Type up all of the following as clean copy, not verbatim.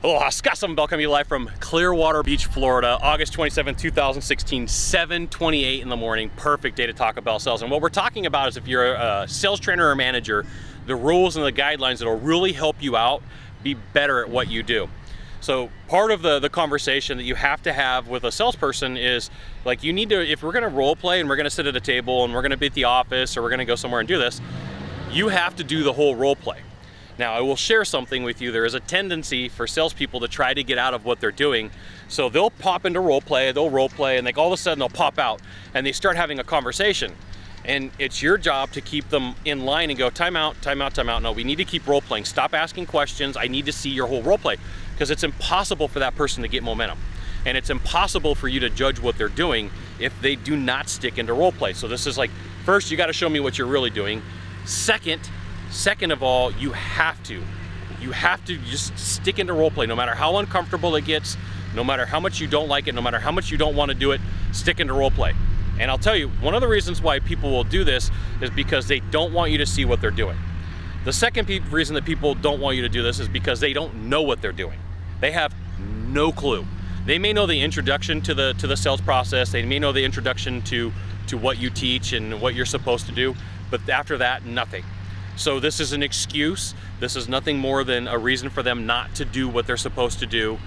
Aloha, Sylvan Bell coming to you live from Clearwater Beach, Florida, August 27, 2016, 7:28 in the morning. Perfect day to talk about sales. And what we're talking about is if you're a sales trainer or manager, the rules and the guidelines that will really help you out be better at what you do. So part of the conversation that you have to have with a salesperson is like, you need to, if we're gonna role play and we're gonna sit at a table and we're gonna be at the office or we're gonna go somewhere and do this, you have to do the whole role play. Now, I will share something with you. There is a tendency for salespeople to try to get out of what they're doing. So they'll pop into role play, and like all of a sudden they'll pop out and they start having a conversation. And it's your job to keep them in line and go, time out, time out, time out. No, we need to keep role playing. Stop asking questions. I need to see your whole role play, because it's impossible for that person to get momentum. And it's impossible for you to judge what they're doing if they do not stick into role play. So this is like, first, you got to show me what you're really doing. Second of all, you have to just stick into role play, no matter how uncomfortable it gets, no matter how much you don't like it, no matter how much you don't want to do it, stick into role play. And I'll tell you, one of the reasons why people will do this is because they don't want you to see what they're doing. The second reason that people don't want you to do this is because they don't know what they're doing. They have no clue. They may know the introduction to the sales process. They may know the introduction to what you teach and what you're supposed to do, but after that, nothing. So this is an excuse. This is nothing more than a reason for them not to do what they're supposed to do.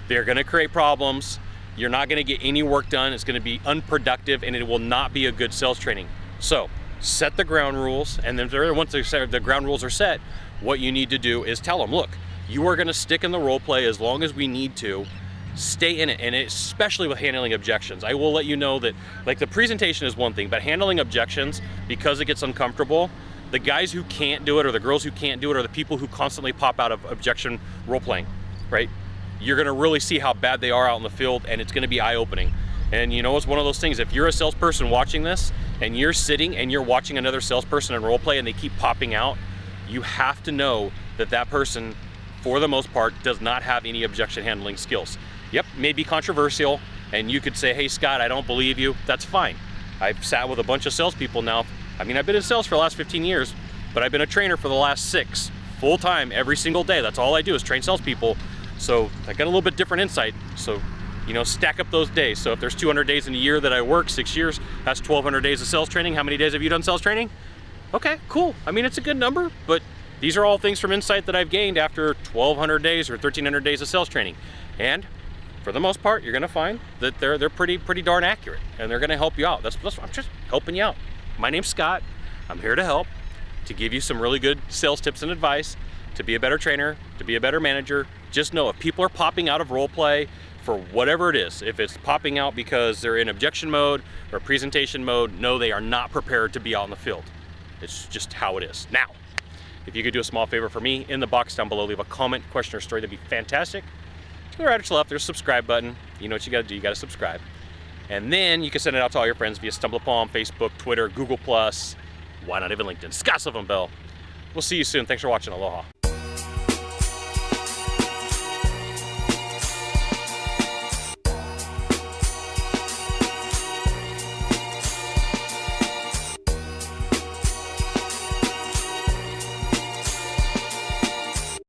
They're gonna create problems. You're not gonna get any work done. It's gonna be unproductive, and it will not be a good sales training. So set the ground rules, and then once the ground rules are set, what you need to do is tell them, look, you are gonna stick in the role play as long as we need to. Stay in it, and especially with handling objections. I will let you know that, like, the presentation is one thing, but handling objections, because it gets uncomfortable, the guys who can't do it or the girls who can't do it are the people who constantly pop out of objection role playing, right? You're gonna really see how bad they are out in the field, and it's gonna be eye-opening. And you know, it's one of those things, if you're a salesperson watching this and you're sitting and you're watching another salesperson in role play and they keep popping out, you have to know that that person, for the most part, does not have any objection handling skills. Yep, may be controversial, and you could say, hey Scott, I don't believe you. That's fine. I've sat with a bunch of salespeople now. I mean, I've been in sales for the last 15 years, but I've been a trainer for the last 6, full time, every single day. That's all I do is train salespeople. So I got a little bit different insight. So, you know, stack up those days. So if there's 200 days in a year that I work, 6 years, that's 1,200 days of sales training. How many days have you done sales training? Okay, cool. I mean, it's a good number, but these are all things from insight that I've gained after 1,200 days or 1,300 days of sales training. And for the most part, you're gonna find that they're pretty darn accurate, and they're gonna help you out. That's I'm just helping you out. My name's Scott. I'm here to help, to give you some really good sales tips and advice, to be a better trainer, to be a better manager. Just know if people are popping out of role play for whatever it is, if it's popping out because they're in objection mode or presentation mode, no, they are not prepared to be out in the field. It's just how it is. Now, if you could do a small favor for me, in the box down below, leave a comment, question, or story, that'd be fantastic. To the right or to the left, there's a subscribe button. You know what you gotta do, you gotta subscribe. And then you can send it out to all your friends via StumbleUpon, Facebook, Twitter, Google+, why not even LinkedIn. Sylvan Bell. We'll see you soon. Thanks for watching. Aloha.